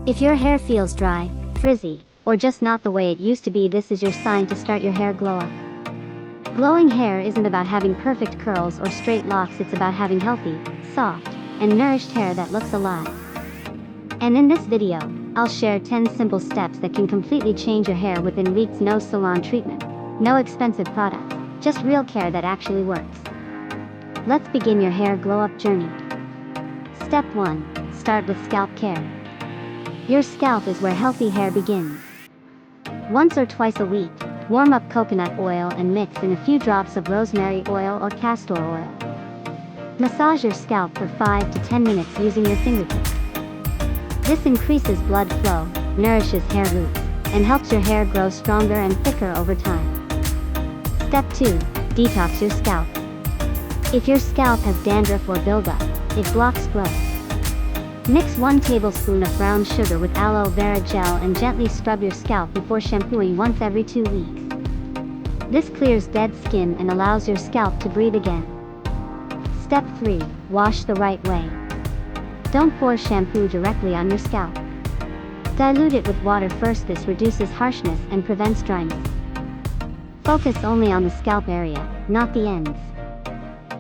If your hair feels dry, frizzy, or just not the way it used to be, this is your sign to start your hair glow up. Glowing hair isn't about having perfect curls or straight locks, it's about having healthy, soft, and nourished hair that looks alive. And in this video, I'll share 10 simple steps that can completely change your hair within weeks. No salon treatment, no expensive products, just real care that actually works. Let's begin your hair glow up journey. Step 1. Start with scalp care. Your scalp is where healthy hair begins. Once or twice a week, warm up coconut oil and mix in a few drops of rosemary oil or castor oil. Massage your scalp for 5 to 10 minutes using your fingertips. This increases blood flow, nourishes hair roots, and helps your hair grow stronger and thicker over time. Step 2. Detox your scalp. If your scalp has dandruff or buildup, it blocks growth. Mix 1 tablespoon of brown sugar with aloe vera gel and gently scrub your scalp before shampooing once every 2 weeks. This clears dead skin and allows your scalp to breathe again. Step 3. Wash the right way. Don't pour shampoo directly on your scalp. Dilute it with water first. This reduces harshness and prevents dryness. Focus only on the scalp area, not the ends.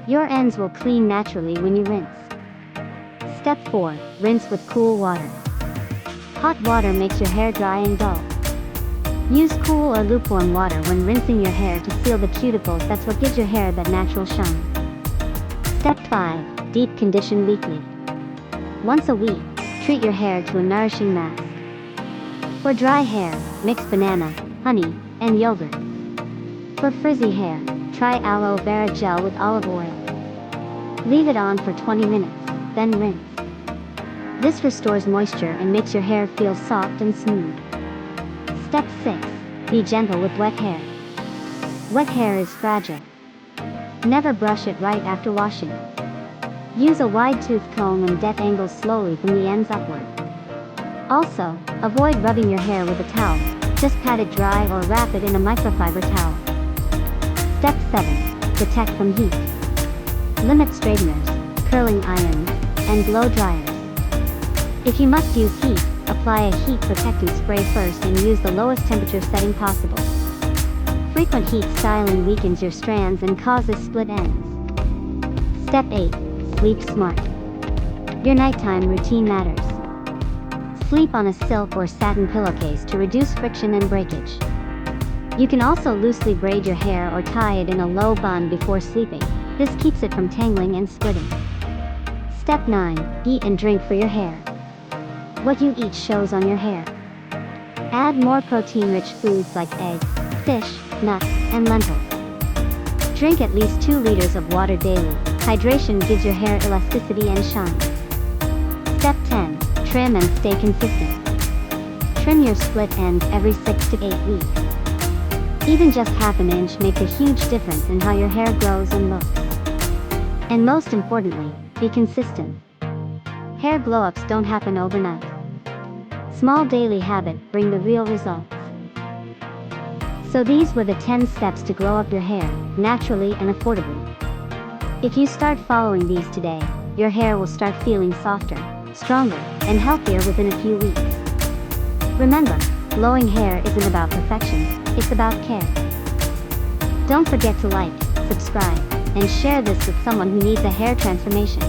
Your ends will clean naturally when you rinse. Step 4. Rinse with cool water. Hot water makes your hair dry and dull. Use cool or lukewarm water when rinsing your hair to seal the cuticles. That's what gives your hair that natural shine. Step 5. Deep condition weekly. Once a week, treat your hair to a nourishing mask. For dry hair, mix banana, honey, and yogurt. For frizzy hair, try aloe vera gel with olive oil. Leave it on for 20 minutes, then rinse. This restores moisture and makes your hair feel soft and smooth. Step 6. Be gentle with wet hair. Wet hair is fragile. Never brush it right after washing. Use a wide-tooth comb and det angles slowly from the ends upward. Also, avoid rubbing your hair with a towel. Just pat it dry or wrap it in a microfiber towel. Step 7. Protect from heat. Limit straighteners, curling irons, and blow dryers. If you must use heat, apply a heat protecting spray first and use the lowest temperature setting possible. Frequent heat styling weakens your strands and causes split ends. Step 8. Sleep smart. Your nighttime routine matters. Sleep on a silk or satin pillowcase to reduce friction and breakage. You can also loosely braid your hair or tie it in a low bun before sleeping. This keeps it from tangling and splitting. Step 9. Eat and drink for your hair. What you eat shows on your hair. Add more protein-rich foods like eggs, fish, nuts, and lentils. Drink at least 2 liters of water daily. Hydration gives your hair elasticity and shine. Step 10. Trim and stay consistent. Trim your split ends every 6 to 8 weeks. Even just half an inch makes a huge difference in how your hair grows and looks. And most importantly, be consistent. Hair glow-ups don't happen overnight. Small daily habits bring the real results. So these were the 10 steps to glow up your hair, naturally and affordably. If you start following these today, your hair will start feeling softer, stronger, and healthier within a few weeks. Remember, glowing hair isn't about perfection, it's about care. Don't forget to like, subscribe, and share this with someone who needs a hair transformation.